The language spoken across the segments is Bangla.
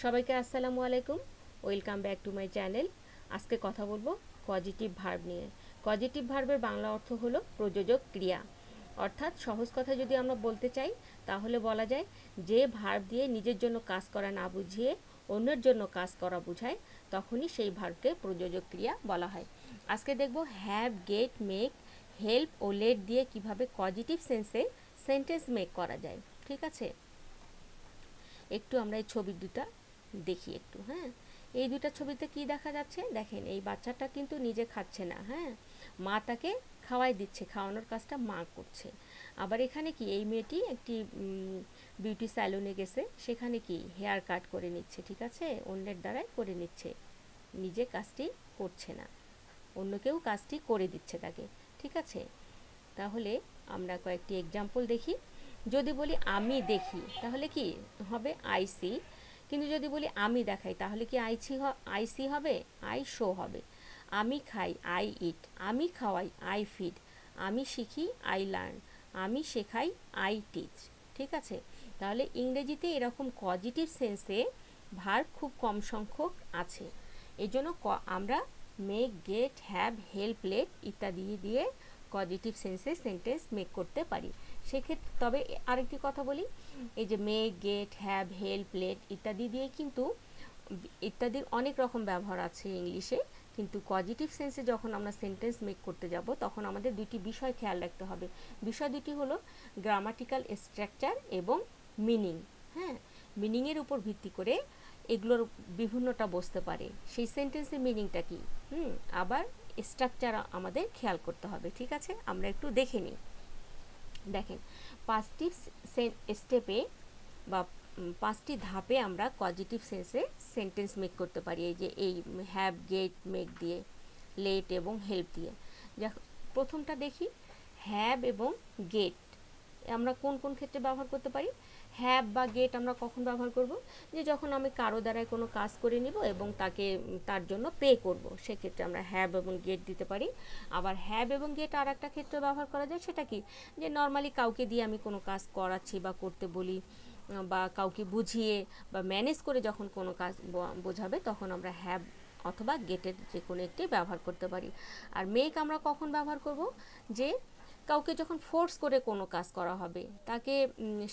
সবাইকে আসসালামু আলাইকুম, welcome back to my channel. আজকে কথা বলবো পজিটিভ ভার্ব নিয়ে। পজিটিভ ভার্বের বাংলা অর্থ হলো প্রযোজক ক্রিয়া। অর্থাৎ সহজ কথা যদি আমরা বলতে চাই তাহলে বলা যায় যে ভার্ব দিয়ে নিজের জন্য কাজ করা না বুঝিয়ে অন্যের জন্য কাজ করা বোঝায় তখনই সেই ভার্বকে প্রযোজক ক্রিয়া বলা হয়। আজকে দেখব হ্যাভ, গেট, মেক, হেল্প ও লেট দিয়ে কিভাবে পজিটিভ সেন্সে সেন্টেন্স মেক করা যায়। ঠিক আছে, একটু আমরা এই ছবি দুটা দেখি একটু। হ্যাঁ, এই দুটা ছবিতে কি দেখা যাচ্ছে দেখেন, এই বাচ্চাটা কিন্তু নিজে খাচ্ছে না। হ্যাঁ, মা তাকে খাওয়াই দিচ্ছে, খাওয়ানোর কাজটা মা করছে। আবার এখানে কি এই মেয়েটি একটি বিউটি স্যালুনে গেছে, সেখানে কি হেয়ার কাট করে নিচ্ছে। ঠিক আছে, অন্যের দ্বারাই করে নিচ্ছে, নিজে কাজটি করছে না, অন্য কেউ কাজটি করে দিচ্ছে তাকে। ঠিক আছে, তাহলে আমরা কয়েকটি এক্সাম্পল দেখি। যদি বলি আমি দেখি তাহলে কি হবে আই সি, কিন্তু যদি বলি আমি দেখাই তাহলে কি আই সি হবে, আই শো হবে। আমি খাই আই ইট, আমি খাওয়াই আই ফিড, আমি শিখি আই লার্ন, আমি শেখাই আই টিচ। ঠিক আছে, তাহলে ইংরেজিতে এরকম পজিটিভ সেন্সে ভার্ব খুব কম সংখ্যক আছে। এই জন্য আমরা make, get, have, help, let ইত্যাদি দিয়ে পজিটিভ সেন্সে সেন্টেন্স মেক করতে পারি। সেক্ষেত্রে তবে আরেকটি কথা বলি, এই যে make, get, have, help, let ইত্যাদি দিয়ে কিন্তু ইত্যাদির অনেক রকম ব্যবহার আছে ইংলিশে, কিন্তু পজিটিভ সেন্সে যখন আমরা সেন্টেন্স মেক করতে যাব তখন আমাদের দুটি বিষয় খেয়াল রাখতে হবে। বিষয় দুটি হলো গ্রামাটিক্যাল স্ট্রাকচার এবং মিনিং। হ্যাঁ, মিনিংয়ের উপর ভিত্তি করে এগুলোর বিভিন্নটা বসতে পারে, সেই স্যান্টেন্সের মিনিংটা কি, আবার স্ট্রাকচার আমাদের খেয়াল করতে হবে। ঠিক আছে, আমরা একটু দেখে নিই। দেখেন, পাঁচটি স্টেপে বা পাঁচটি ধাপে আমরা পজিটিভ সেন্সে সেন্টেন্স মেক করতে পারি। এই যে এই হ্যাভ, গেট, মেক দিয়ে, লেট এবং হেল্প দিয়ে। প্রথমটা দেখি, হ্যাভ এবং গেট আমরা কোন কোন ক্ষেত্রে ব্যবহার করতে পারি। হ্যাভ বা গেট আমরা কখন ব্যবহার করব, যে যখন আমি কারো দ্বারাই কোনো কাজ করে নিব এবং তাকে তার জন্য পে করব, সেক্ষেত্রে আমরা হ্যাভ এবং গেট দিতে পারি। আবার হ্যাভ এবং গেট আর একটা ক্ষেত্রে ব্যবহার করা যায়, সেটা কি, যে নর্মালি কাউকে দিয়ে আমি কোনো কাজ করাচ্ছি বা করতে বলি, বা কাউকে বুঝিয়ে বা ম্যানেজ করে যখন কোনো কাজ বোঝাবে তখন আমরা হ্যাভ অথবা গেটের যে কোনো একটি ব্যবহার করতে পারি। আর মেক আমরা কখন ব্যবহার করব, যে কাউকে যখন ফোর্স করে কোনো কাজ করা হবে, তাকে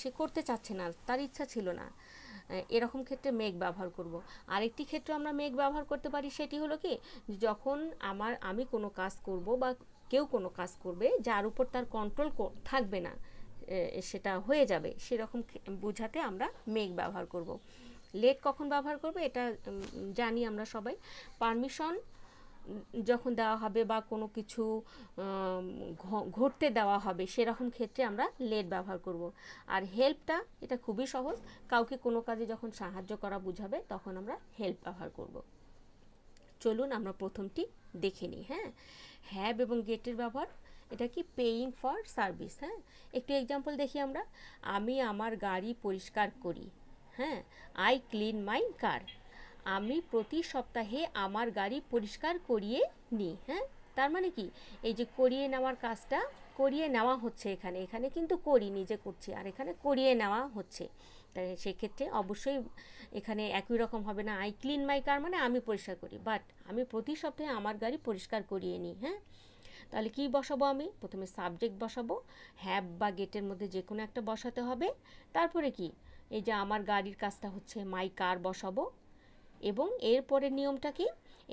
সে করতে চাচ্ছে না, তার ইচ্ছা ছিল না, এরকম ক্ষেত্রে মেক ব্যবহার করব। আরেকটি ক্ষেত্রে আমরা মেক ব্যবহার করতে পারি, সেটি হলো কি, যখন আমি কোনো কাজ করব বা কেউ কোনো কাজ করবে যার উপর তার কন্ট্রোল থাকবে না, সেটা হয়ে যাবে, সেরকম বোঝাতে আমরা মেক ব্যবহার করব। লেট কখন ব্যবহার করব এটা জানি আমরা সবাই, পারমিশন যখন দেওয়া হবে বা কোনো কিছু ঘটতে দেওয়া হবে সেরকম ক্ষেত্রে আমরা লেট ব্যবহার করব। আর হেল্পটা এটা খুবই সহজ, কাউকে কোনো কাজে যখন সাহায্য করা বোঝাবে তখন আমরা হেল্প ব্যবহার করব। চলুন আমরা প্রথমটি দেখে নিই। হ্যাঁ, হ্যাভ এবং গেটের ব্যবহার, এটা কি পেইং ফর সার্ভিস। হ্যাঁ, একটু এক্সাম্পল দেখি আমরা। আমি আমার গাড়ি পরিষ্কার করি। হ্যাঁ, আই ক্লিন মাই কার, আমি প্রতি সপ্তাহে আমার গাড়ি পরিষ্কার করিয়ে নিই। হ্যাঁ, তার মানে কি, এই যে করিয়ে নেওয়ার কাজটা করিয়ে নেওয়া হচ্ছে, এখানে কিন্তু করি নিজে করছি, আর এখানে করিয়ে নেওয়া হচ্ছে। তাই সেক্ষেত্রে অবশ্যই এখানে একই রকম হবে না, আই ক্লিন মাই কার মানে আমি পরিষ্কার করি, বাট আমি প্রতি সপ্তাহে আমার গাড়ি পরিষ্কার করিয়ে নিই। হ্যাঁ, তাহলে কি বসাবো, আমি প্রথমে সাবজেক্ট বসাবো, হ্যাভ বা গেটের মধ্যে যে কোনো একটা বসাতে হবে। তারপরে কি, এই যে আমার গাড়ির কাজটা হচ্ছে মাই কার বসাবো, এবং এরপরের নিয়মটা কি,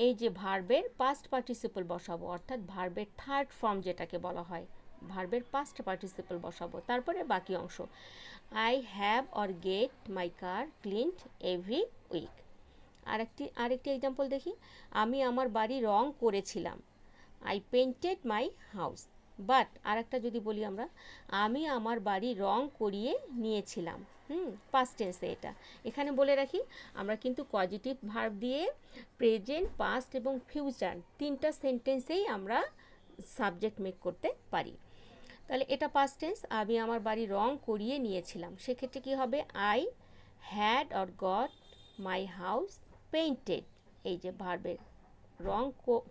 এই যে ভার্বের পাস্ট পার্টিসিপল বসাবো, অর্থাৎ ভার্বের থার্ড ফর্ম যেটাকে বলা হয়, ভার্বের পাস্ট পার্টিসিপল বসাবো, তারপরে বাকি অংশ। I have or get my car cleaned every week. আরেকটি এক্সাম্পল দেখি, আমি আমার বাড়ি রং করেছিলাম, I painted my house. But আরেকটা যদি বলি আমরা, আমি আমার বাড়ি রং করিয়ে নিয়েছিলাম, পাস্ট টেন্সে এটা। এখানে বলে রাখি, আমরা কিন্তু পজিটিভ ভার্ব দিয়ে প্রেজেন্ট, পাস্ট এবং ফিউচার তিনটা সেন্টেন্সেই আমরা সাবজেক্ট মেক করতে পারি। তাহলে এটা পাস্ট টেন্স, আমি আমার বাড়ি রং করিয়ে নিয়েছিলাম, সেক্ষেত্রে কি হবে, I had or got my house painted. এই যে ভার্বের রং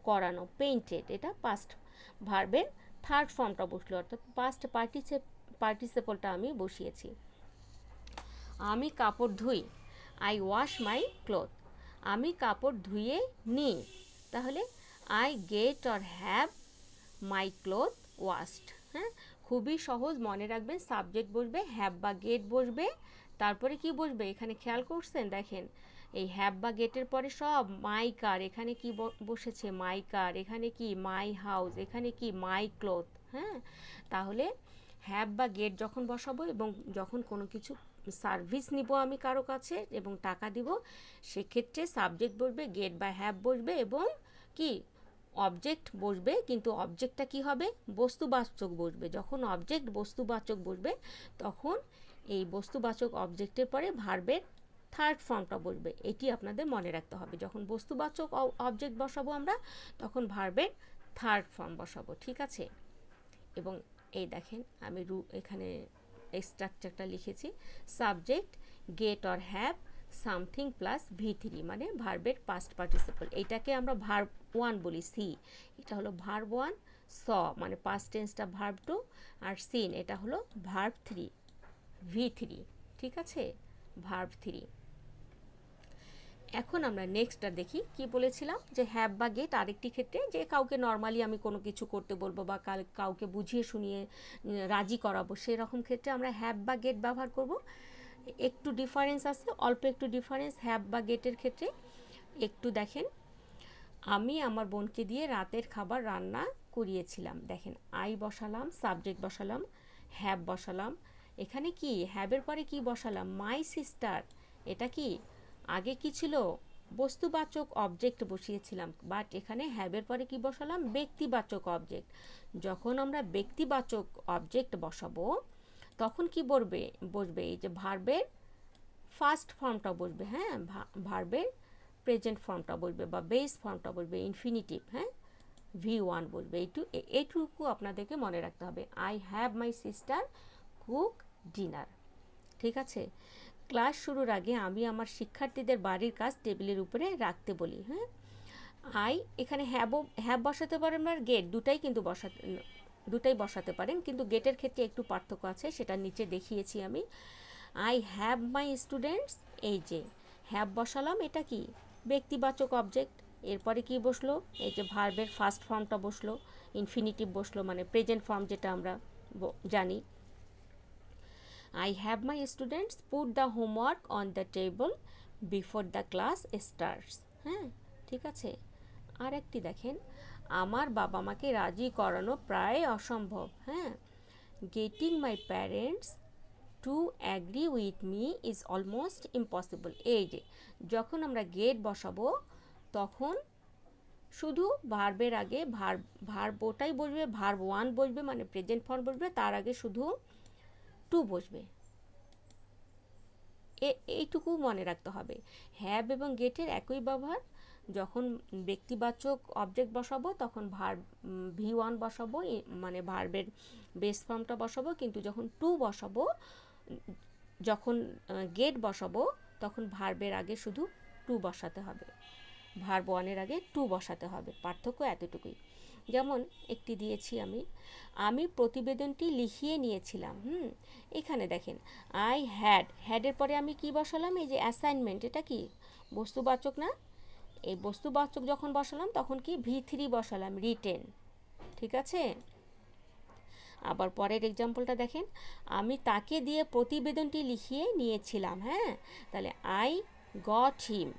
করানো, পেইন্টেড, এটা পাস্ট ভার্বের থার্ড ফর্মটা বসলো, অর্থাৎ পাস্ট পার্টিসিপলটা আমি বসিয়েছি। আমি কাপড় ধুই, আই ওয়াশ মাই ক্লোথ, আমি কাপড় ধুয়ে নিই। তাহলে I get or have my cloth washed. হ্যাঁ, খুবই সহজ, মনে রাখবেন। সাবজেক্ট বসবে, হ্যাভ বা গেট বসবে, তারপরে কি বসবে, এখানে খেয়াল করছেন, দেখেন এই হ্যাভ বা গেটের পরে সব মাই কার, এখানে কি বসেছে মাই কার, এখানে কি মাই হাউস, এখানে কি মাই ক্লোথ। হ্যাঁ, তাহলে হ্যাভ বা গেট যখন বসাবো এবং যখন কোনো কিছু সার্ভিস নিব আমি কারো কাছে এবং টাকা দিব, সেক্ষেত্রে সাবজেক্ট বসবে, গেট বা হ্যাভ বসবে এবং কি অবজেক্ট বসবে। কিন্তু অবজেক্টটা কি হবে, বস্তুবাচক বসবে। যখন অবজেক্ট বস্তুবাচক বসবে তখন এই বস্তুবাচক অবজেক্টের পরে ভার্বের থার্ড ফর্মটা বসবে। এটি আপনাদের মনে রাখতে হবে। যখন বস্তুবাচক অবজেক্ট বসাবো আমরা, তখন ভার্বের থার্ড ফর্ম বসাবো। ঠিক আছে? এবং এই দেখেন আমি এখানে এই স্ট্রাকচারটা লিখেছি, subject get or have something plus V3, মানে ভার্বের পাস্ট পার্টিসিপল। এইটাকে আমরা ভার্ব 1 বলি, সি। এটা হলো ভার্ব 1, স মানে পাস্ট টেন্সটা ভার্ব 2, আর সিন এটা হলো ভার্ব 3, V3। ঠিক আছে, ভার্ব 3। এখন আমরা নেক্সটটা দেখি কি বলেছিলাম, যে হ্যাভ বা গেট আরেকটি ক্ষেত্রে, যে কাউকে নর্মালি আমি কোনো কিছু করতে বলবো বা কাউকে বুঝিয়ে শুনিয়ে রাজি করাবো, সেরকম ক্ষেত্রে আমরা হ্যাভ বা গেট ব্যবহার করব। একটু ডিফারেন্স আছে, অল্প একটু ডিফারেন্স হ্যাভ বা গেটের ক্ষেত্রে। একটু দেখেন, আমি আমার বোনকে দিয়ে রাতের খাবার রান্না করিয়েছিলাম। দেখেন আই বসালাম, সাবজেক্ট বসালাম, হ্যাভ বসালাম। এখানে কি হ্যাভের পরে কি বসালাম, মাই সিস্টার। এটা কি আগে কি ছিল, বস্তুবাচক অবজেক্ট বসিয়েছিলাম, বাট এখানে হ্যাভের পরে কি বসালাম, ব্যক্তিবাচক অবজেক্ট। যখন আমরা ব্যক্তিবাচক অবজেক্ট বসাবো তখন কি বসবে এই যে ভার্বের ফার্স্ট ফর্মটা বসবে। হ্যাঁ, ভার্বের প্রেজেন্ট ফর্মটা বসবে বা বেস ফর্মটা বসবে, ইনফিনিটিভ। হ্যাঁ, V1 বসবে। এইটুকু আপনাদেরকে মনে রাখতে হবে। I have my sister cook dinner. ঠিক আছে, ক্লাস শুরুর আগে আমি আমার শিক্ষার্থীদের বাড়ির কাজ টেবিলের উপরে রাখতে বলি। হ্যাঁ, আই এখানে হ্যাভ বসাতে পারেন আর গেট, দুটাই বসাতে পারেন, কিন্তু গেটের ক্ষেত্রে একটু পার্থক্য আছে, সেটা নিচে দেখিয়েছি আমি। আই হ্যাভ মাই স্টুডেন্টস, এই যে হ্যাভ বসালাম, এটা কি ব্যক্তিবাচক অবজেক্ট। এরপরে কি বসলো, এই যে ভার্বের ফার্স্ট ফর্মটা বসলো, ইনফিনিটিভ বসলো, মানে প্রেজেন্ট ফর্ম যেটা আমরা জানি। I have my students put the homework on the table before the class starts. হ্যাঁ, ঠিক আছে। আর একটি দেখেন, আমার বাবা মাকে রাজি করানো প্রায় অসম্ভব। হ্যাঁ, getting my parents to agree with me is almost impossible. এই যে যখন আমরা গেট বসাবো তখন শুধু ভার্বের আগে ভার্বটাই বসবে, ভার্ব 1 বসবে, মানে প্রেজেন্ট ফর্ম বসবে, তার আগে শুধু টু বসবে। এইটুকু মনে রাখতে হবে। হ্যাভ এবং গেটের একই ব্যবহার। যখন ব্যক্তিবাচক অবজেক্ট বসাবো তখন ভার্ব V1 বসাবো, মানে ভার্বের বেস ফর্মটা বসাবো, কিন্তু যখন টু বসাবো, যখন গেট বসাবো তখন ভার্বের আগে শুধু টু বসাতে হবে, ভার্ব 1-এর আগে টু বসাতে হবে। পার্থক্য এতটুকুই। যেমন একটি দিয়েছি আমি প্রতিবেদনটি লিখিয়ে নিয়েছিলাম। এখানে দেখেন আই হ্যাডের পরে আমি কি বসালাম, এই যে অ্যাসাইনমেন্ট, এটা কি বস্তুবাচক না? এই বস্তুবাচক যখন বসালাম তখন কি V3 বসালাম, রিটেন। ঠিক আছে, আবার পরের এক্সাম্পলটা দেখেন, আমি তাকে দিয়ে প্রতিবেদনটি লিখিয়ে নিয়েছিলাম। হ্যাঁ, তাহলে আই গট হিম,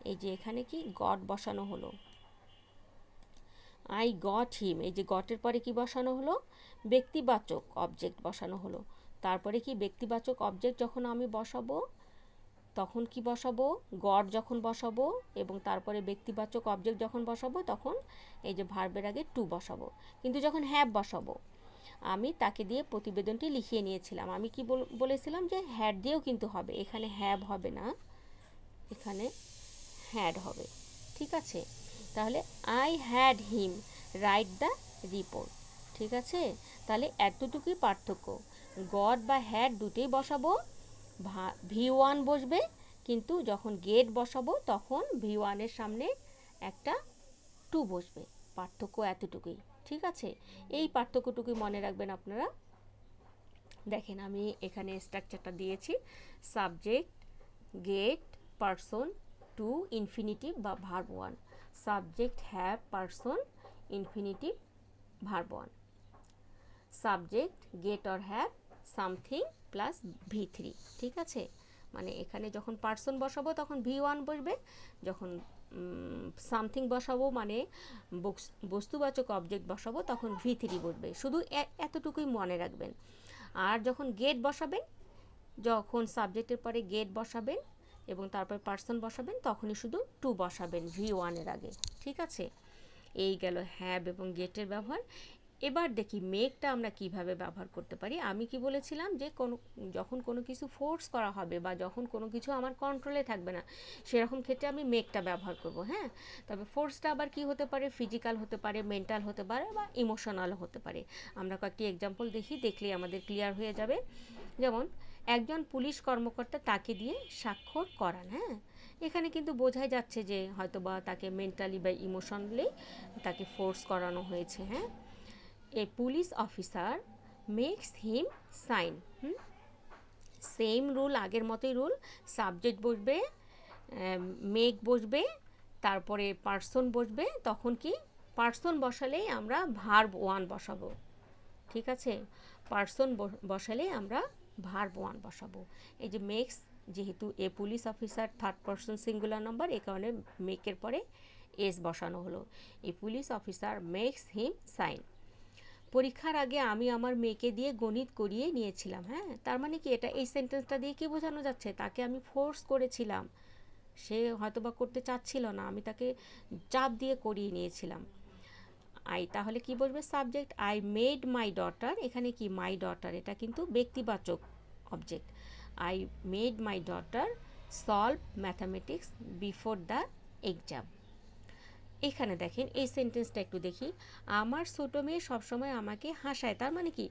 এই যে এখানে কি গট বসানো হলো, আই গট হিম, এই যে গটের পরে কি বসানো হলো, ব্যক্তিবাচক অবজেক্ট বসানো হলো। তারপরে কি ব্যক্তিবাচক অবজেক্ট যখন আমি বসাবো তখন কি বসাবো, গট যখন বসাবো এবং তারপরে ব্যক্তিবাচক অবজেক্ট যখন বসাবো তখন এই যে ভার্বের আগে টু বসাবো। কিন্তু যখন হ্যাভ বসাবো, আমি তাকে দিয়ে প্রতিবেদনটি লিখিয়ে নিয়েছিলাম, আমি কি বলেছিলাম যে হ্যাড দিয়েও কিন্তু হবে, এখানে হ্যাভ হবে না, এখানে হ্যাড হবে। ঠিক আছে, তাহলে I had him write the report. ঠিক আছে, তাহলে এতটুকুই পার্থক্য। গট বা হ্যাড দুটোই বসাবো, V1 বসবে, কিন্তু যখন গেট বসাবো তখন V1-এর সামনে একটা টু বসবে। পার্থক্য এতটুকুই। ঠিক আছে, এই পার্থক্যটুকুই মনে রাখবেন আপনারা। দেখেন আমি এখানে স্ট্রাকচারটা দিয়েছি, subject, get, person to infinitive বা verb one, subject have person infinitive verb one, subject get or have something plus V3, ঠিক আছে। মানে এখানে যখন পারসন বসাবো তখন V1 বসবে, যখন সামথিং বসাবো মানে বস্তুবাচক অবজেক্ট বসাবো তখন V3 বসবে। শুধু এতটুকুই মনে রাখবেন। আর যখন গেট বসাবেন, যখন সাবজেক্টের পরে গেট বসাবেন এবং তারপর পারসন বসাবেন তখনই শুধু টু বসাবেন V1 এর আগে, ঠিক আছে। এই গেল হ্যাভ এবং গেটের ব্যবহার। এবার দেখি মেকটা আমরা কিভাবে ব্যবহার করতে পারি। আমি কি বলেছিলাম যে যখন কোনো কিছু ফোর্স করা হবে বা যখন কোনো কিছু আমার কন্ট্রোলে থাকবে না সেরকম ক্ষেত্রে আমি মেকটা ব্যবহার করব, হ্যাঁ। তবে ফোর্সটা আবার কি হতে পারে, ফিজিক্যাল হতে পারে, মেন্টাল হতে পারে বা ইমোশনালও হতে পারে। আমরা কয়েকটি এক্সাম্পল দেখলেই আমাদের ক্লিয়ার হয়ে যাবে। যেমন একজন পুলিশ কর্মকর্তা তাকে দিয়ে স্বাক্ষর করান, হ্যাঁ। এখানে কিন্তু বোঝাই যাচ্ছে যে হয়তোবা তাকে মেন্টালি বা ইমোশনালি তাকে ফোর্স করানো হয়েছে, হ্যাঁ। A police officer makes him sign, same rule, আগের মতোই রুল। সাবজেক্ট বসবে, মেক বসবে, তারপরে পার্সন বসবে। তখন কি পার্সন বসালেই আমরা ভার্ব ওয়ান বসাবো, ঠিক আছে। পার্সন বসালেই আমরা ভার্ব ওয়ান বসাবো। এই যে মেক্স, যেহেতু a police officer third person singular number, এ কারণে মেকের পরে এস বসানো হলো। A police officer makes him sign. পরীক্ষার আগে আমি আমার মেয়েকে দিয়ে গণিত করিয়ে নিয়েছিলাম, হ্যাঁ। তার মানে কি, এটা এই সেন্টেন্সটা দিয়ে কি বোঝানো যাচ্ছে, তাকে আমি ফোর্স করেছিলাম, সে হয়তোবা করতে চাচ্ছিল না, আমি তাকে চাপ দিয়ে করিয়ে নিয়েছিলাম। তাহলে কি বলবে, subject I made my daughter, এখানে কি মাই ডটার, এটা কিন্তু ব্যক্তিবাচক object. I made my daughter solve mathematics before the exam. এখানে দেখেন এই সেন্টেন্সটা একটু দেখি, আমার ছোটো মেয়ে সবসময় আমাকে হাসায়। তার মানে কি,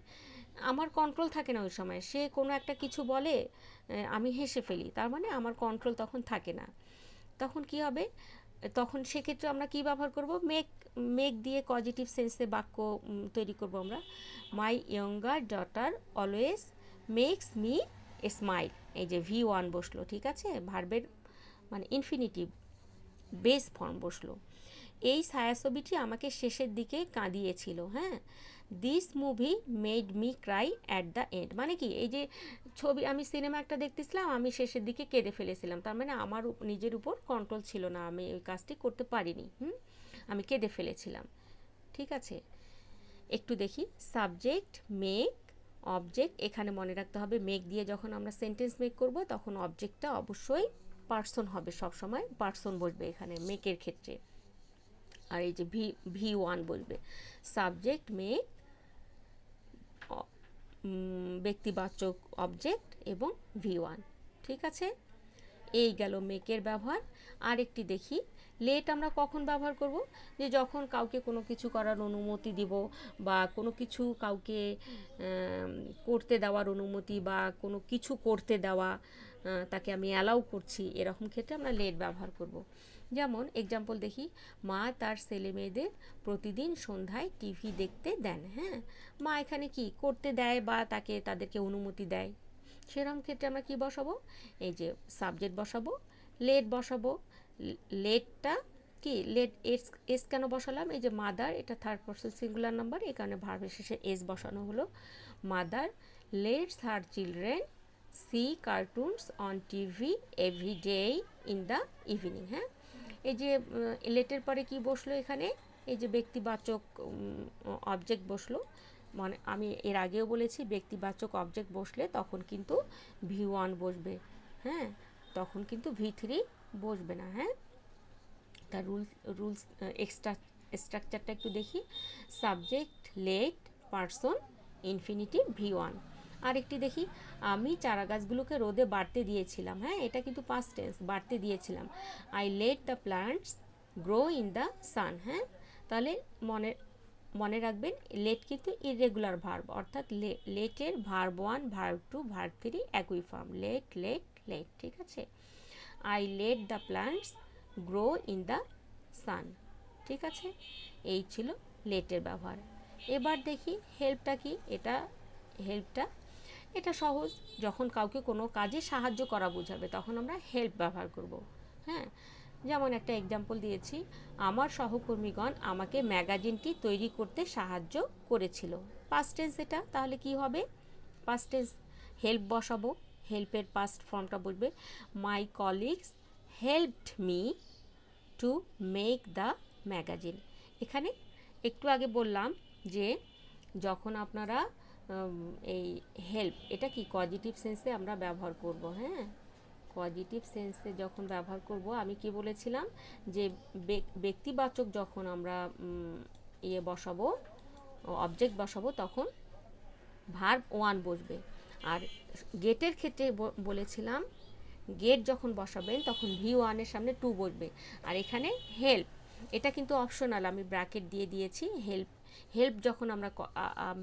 আমার কন্ট্রোল থাকে না ওই সময়, সে কোনো একটা কিছু বলে আমি হেসে ফেলি, তার মানে আমার কন্ট্রোল তখন থাকে না। তখন কি হবে, তখন সেক্ষেত্রে আমরা কি ব্যবহার করব, মেক দিয়ে পজিটিভ সেন্সে বাক্য তৈরি করব আমরা। My younger daughter always makes me smile, এই যে V1 বসলো, ঠিক আছে, ভার্বের মানে ইনফিনিটিভ বেস ফর্ম বসলো। এই ছায়াছবিটি আমাকে শেষের দিকে কাঁদিয়েছিল, হ্যাঁ। This movie made me Cry at the end, মানে কি, এই যে ছবি, আমি সিনেমা একটা দেখতেছিলাম, আমি শেষের দিকে কেঁদে ফেলেছিলাম, তার মানে আমার নিজের উপর কন্ট্রোল ছিল না, আমি ওই কাজটি করতে পারিনি, আমি কেঁদে ফেলেছিলাম, ঠিক আছে। একটু দেখি, সাবজেক্ট মেক অবজেক্ট, এখানে মনে রাখতে হবে মেক দিয়ে যখন আমরা সেন্টেন্স মেক করব তখন অবজেক্টটা অবশ্যই পার্সন হবে, সবসময় পার্সন বসবে এখানে মেকের ক্ষেত্রে। আর এই যে V1 বলবে, সাবজেক্ট মেক ব্যক্তিবাচক অবজেক্ট এবং V1, ঠিক আছে। এই গেল মেকের ব্যবহার। আরেকটি দেখি, লেট আমরা কখন ব্যবহার করব, যে যখন কাউকে কোনো কিছু করার অনুমতি দিব বা কোনো কিছু কাউকে করতে দেওয়ার অনুমতি বা কোনো কিছু করতে দেওয়া, তাকে আমি অ্যালাউ করছি, এরকম ক্ষেত্রে আমরা লেট ব্যবহার করব। যেমন এক্সাম্পল দেখি, মা তার ছেলে মেয়েদের প্রতিদিন সন্ধ্যায় টিভি দেখতে দেন, হ্যাঁ। মা এখানে কি করতে দেয় বা তাদেরকে অনুমতি দেয়, সেরকম ক্ষেত্রে আমরা কি বসাবো, এই যে সাবজেক্ট বসাবো, লেট বসাবো। লেটটা কি, লেট এস কেন বসালাম, এই যে মাদার, এটা থার্ড পারসন সিঙ্গুলার নাম্বার, এই কারণে ভার্বের শেষে এস বসানো হলো। Mother lets her children see cartoons on TV every day in the evening, হ্যাঁ। এই যে লেটের পরে কি বসলো এখানে, এই যে ব্যক্তিবাচক অবজেক্ট বসলো, মানে আমি এর আগেও বলেছি ব্যক্তিবাচক অবজেক্ট বসলে তখন কিন্তু V1 বসবে, হ্যাঁ, তখন কিন্তু V3 বসবে না, হ্যাঁ। তার রুলস স্ট্রাকচারটা একটু দেখি, subject let person infinitive V1। আরেকটি দেখি, আমি চারা গাছগুলোকে রোদে বাড়তে দিয়েছিলাম, হ্যাঁ, এটা কিন্তু পাস্ট টেন্স, বাড়তে দিয়েছিলাম। I let the plants grow in the sun, হ্যাঁ। তাহলে মনে রাখবেন লেট কিন্তু ইররেগুলার ভার্ব, অর্থাৎ লেটের ভার্ব 1 ভার্ব 2 ভার্ব 3 একই ফর্ম, লেট লেট লেট, ঠিক আছে। I let the plants grow in the sun, ঠিক আছে। এই ছিল লেটের ব্যবহার। এবার দেখি হেল্পটা কি, এটা হেল্পটা এটা সহজ। যখন কাউকে কোনো কাজে সাহায্য করা বোঝাবে তখন আমরা হেল্প ব্যবহার করব। হ্যাঁ, যেমন একটা এক্সাম্পল দিয়েছি, আমার সহকর্মীগণ আমাকে ম্যাগাজিনটি তৈরি করতে সাহায্য করেছিল। পাস্ট টেন্স এটা, তাহলে কি হবে? পাস্ট টেন্স হেল্প বসাবো, হেল্পের পাস্ট ফর্মটা বলবে মাই colleagues helped me to make the magazine. এখানে একটু আগে বললাম যে যখন আপনারা এই হেল্প, এটা কি পজিটিভ সেন্সে আমরা ব্যবহার করব। হ্যাঁ, পজিটিভ সেন্সে যখন ব্যবহার করব, আমি কি বলেছিলাম যে ব্যক্তিবাচক যখন আমরা বসাবো, অবজেক্ট বসাবো, তখন ভার্ব ওয়ান বসবে। আর গেটের ক্ষেত্রে বলেছিলাম গেট যখন বসাবেন তখন ভি ওয়ানের সামনে টু বসবে। আর এখানে হেল্প, এটা কিন্তু অপশনাল, আমি ব্র্যাকেট দিয়ে দিয়েছি। হেল্প যখন আমরা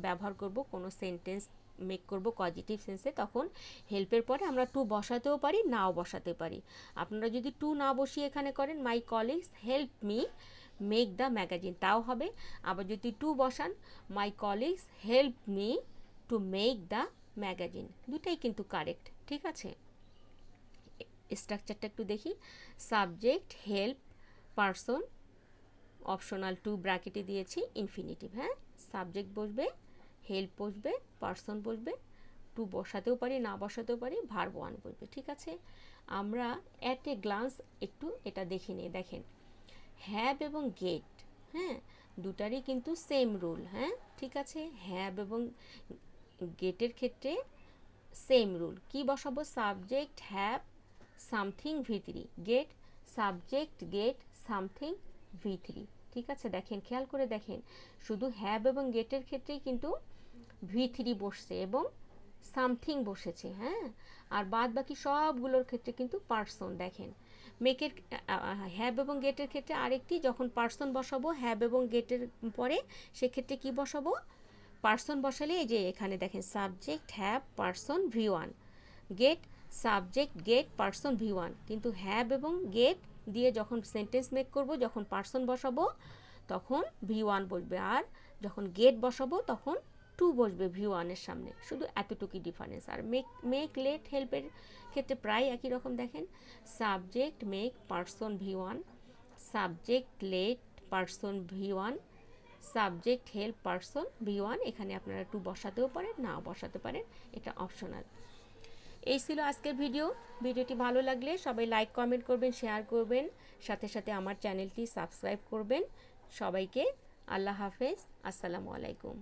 ব্যবহার করব, কোনো সেন্টেন্স মেক করব পজিটিভ সেন্সে, তখন হেল্পের পরে আমরা টু বসাতেও পারি, নাও বসাতে পারি। আপনারা যদি টু না বসিয়ে এখানে করেন my colleagues help me make the magazine, তাও হবে। আবার যদি টু বসান my colleagues help me to make the magazine, দুটাই কিন্তু কারেক্ট। ঠিক আছে, স্ট্রাকচারটা একটু দেখি। Subject, help, person, optional to ব্র্যাকেটে দিয়েছি, ইনফিনিটিভ। হ্যাঁ, সাবজেক্ট বসবে, হেল্প বসবে, পারসন বসবে, টু বসাতেও পারি, না বসাতেও পারি, ভার্ব ওয়ান বসবে। ঠিক আছে, আমরা অ্যাট এ গ্লান্স একটু এটা দেখে নিই। দেখেন, হ্যাভ এবং গেট, হ্যাঁ, দুটারই কিন্তু সেম রুল। হ্যাঁ, ঠিক আছে, হ্যাভ এবং গেটের ক্ষেত্রে সেম রুল। কি বসাবো? সাবজেক্ট হ্যাভ সামথিং ভি3, গেট সাবজেক্ট গেট সামথিং ভি3। ঠিক আছে, দেখেন, খেয়াল করে দেখেন, শুধু হ্যাভ এবং গেটের ক্ষেত্রেই কিন্তু ভি3 বসছে এবং সামথিং বসেছে। হ্যাঁ, আর বাদ বাকি সবগুলোর ক্ষেত্রে কিন্তু পার্সন। দেখেন, মেকের হ্যাভ এবং গেটের ক্ষেত্রে আরেকটি, যখন পার্সন বসাবো হ্যাভ এবং গেটের পরে, সেক্ষেত্রে কি বসাবো? পার্সন বসালে এই যে এখানে দেখেন subject have person V one, get subject get person V one. কিন্তু হ্যাভ এবং গেট দিয়ে যখন সেন্টেন্স মেক করব, যখন পার্সন বসাবো তখন ভি ওয়ান বসবে, আর যখন গেট বসাবো তখন টু বসবে ভি ওয়ানের সামনে। শুধু এতটুকুই ডিফারেন্স। আর মেক লেট হেল্পের ক্ষেত্রে প্রায় একই রকম। দেখেন, subject make person V one, subject let person V one, subject help person V one. এখানে আপনারা টু বসাতেও পারেন, না বসাতে পারেন, এটা অপশনাল। এই ছিল আজকের ভিডিওটি ভালো লাগলে সবাই লাইক কমেন্ট করবেন, শেয়ার করবেন, সাথে সাথে আমার চ্যানেলটি সাবস্ক্রাইব করবেন। সবাইকে আল্লাহ হাফেজ, আসসালামু আলাইকুম।